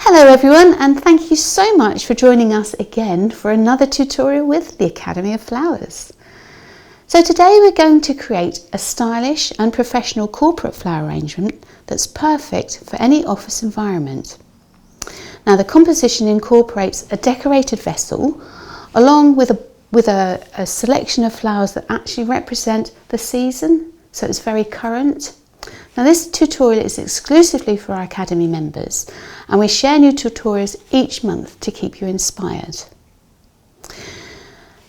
Hello everyone, and thank you so much for joining us again for another tutorial with the Academy of Flowers. So today we're going to create a stylish and professional corporate flower arrangement that's perfect for any office environment. Now the composition incorporates a decorated vessel along with a selection of flowers that actually represent the season, so it's very current. Now this tutorial is exclusively for our Academy members, and we share new tutorials each month to keep you inspired.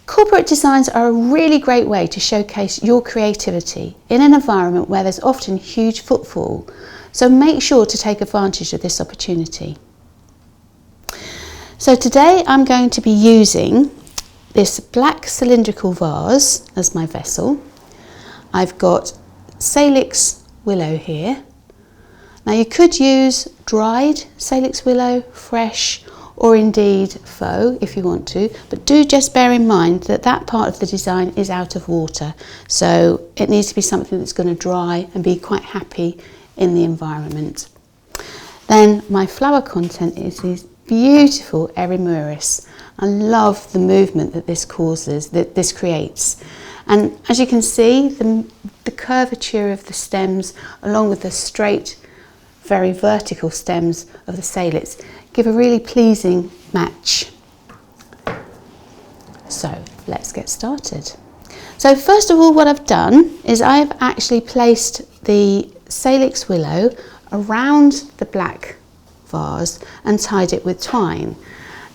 Corporate designs are a really great way to showcase your creativity in an environment where there's often huge footfall, so make sure to take advantage of this opportunity. So today I'm going to be using this black cylindrical vase as my vessel. I've got Salix Willow here. Now you could use dried Salix Willow, fresh, or indeed faux if you want to, but do just bear in mind that that part of the design is out of water, so it needs to be something that's going to dry and be quite happy in the environment. Then my flower content is these beautiful Eremurus. I love the movement that this causes, that this creates. And as you can see, the curvature of the stems along with the straight, very vertical stems of the salix give a really pleasing match. So let's get started. So first of all, what I've done is I've actually placed the Salix Willow around the black vase and tied it with twine.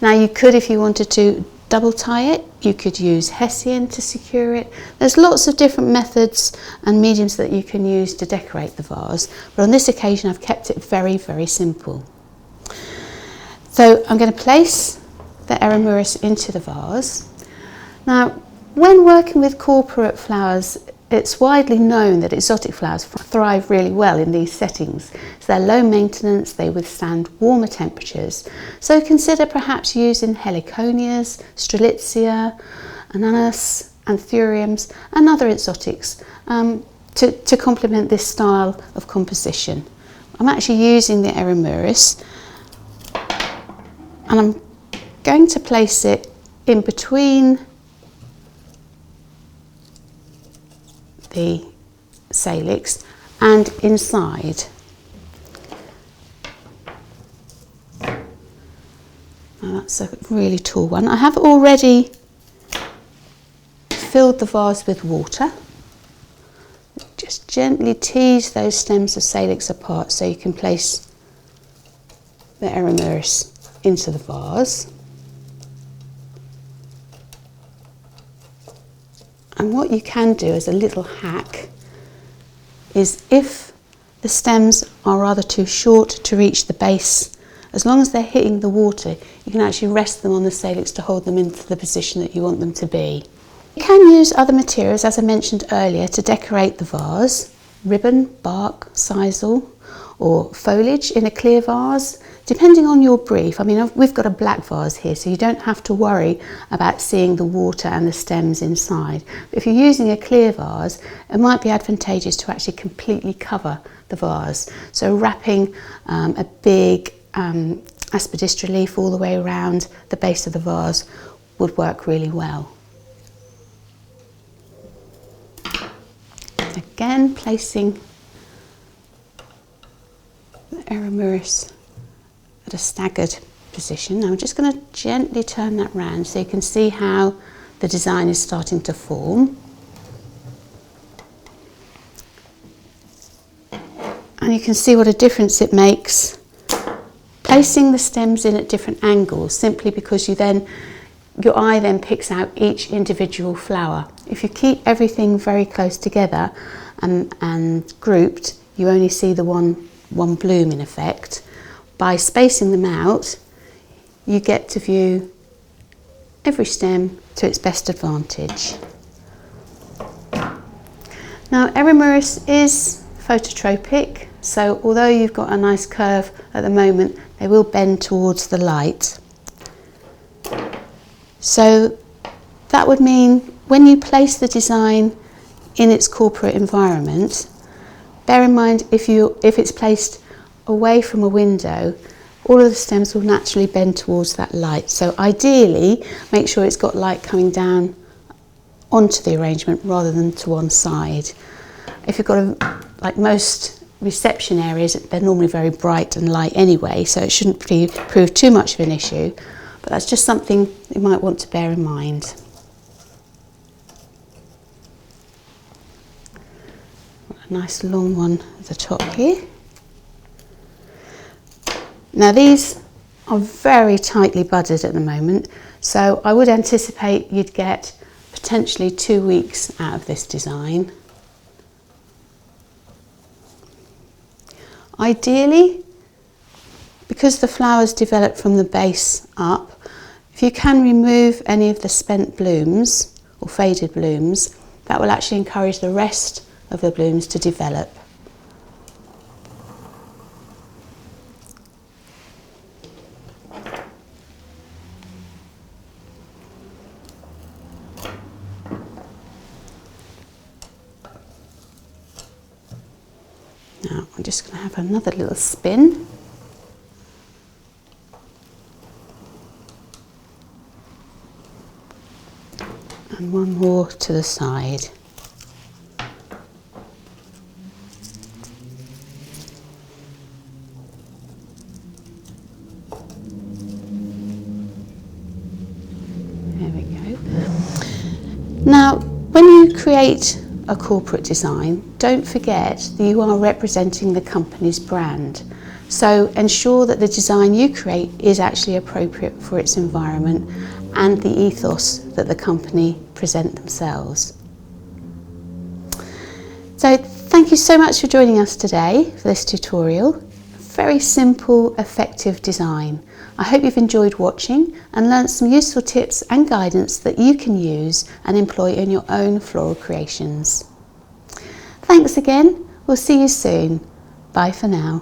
Now you could, if you wanted to, double tie it. You could use hessian to secure it. There's lots of different methods and mediums that you can use to decorate the vase, but on this occasion I've kept it very, very simple. So I'm going to place the Eremurus into the vase. Now when working with corporate flowers, it's widely known that exotic flowers thrive really well in these settings. So they're low maintenance, they withstand warmer temperatures. So consider perhaps using heliconias, strelitzia, ananas, anthuriums and other exotics to complement this style of composition. I'm actually using the Eremurus and I'm going to place it in between the salix and inside. Now that's a really tall one. I have already filled the vase with water. Just gently tease those stems of salix apart so you can place the Eremurus into the vase. And what you can do as a little hack is, if the stems are rather too short to reach the base, as long as they're hitting the water, you can actually rest them on the salix to hold them into the position that you want them to be. You can use other materials, as I mentioned earlier, to decorate the vase: ribbon, bark, sisal, or foliage in a clear vase, depending on your brief. I mean, we've got a black vase here, so you don't have to worry about seeing the water and the stems inside. But if you're using a clear vase, it might be advantageous to actually completely cover the vase. So wrapping a big aspidistra leaf all the way around the base of the vase would work really well. Again, placing the Eremurus at a staggered position. Now I'm just going to gently turn that round so you can see how the design is starting to form. And you can see what a difference it makes placing the stems in at different angles, simply because your eye then picks out each individual flower. If you keep everything very close together and grouped, you only see the one bloom in effect. By spacing them out, you get to view every stem to its best advantage. Now Eremurus is phototropic, so although you've got a nice curve at the moment, they will bend towards the light. So that would mean when you place the design in its corporate environment, bear in mind if it's placed away from a window all of the stems will naturally bend towards that light. So ideally, make sure it's got light coming down onto the arrangement rather than to one side. If you've got like most reception areas, they're normally very bright and light anyway, so it shouldn't prove too much of an issue, but that's just something you might want to bear in mind. A nice long one at the top here. Now these are very tightly budded at the moment, so I would anticipate you'd get potentially 2 weeks out of this design. Ideally, because the flowers develop from the base up, if you can remove any of the spent blooms or faded blooms, that will actually encourage the rest of the blooms to develop. Now I'm just going to have another little spin. And one more to the side. There we go. Now, when you create a corporate design, don't forget that you are representing the company's brand. So ensure that the design you create is actually appropriate for its environment and the ethos that the company present themselves. So thank you so much for joining us today for this tutorial. Very simple, effective design. I hope you've enjoyed watching and learnt some useful tips and guidance that you can use and employ in your own floral creations. Thanks again. We'll see you soon. Bye for now.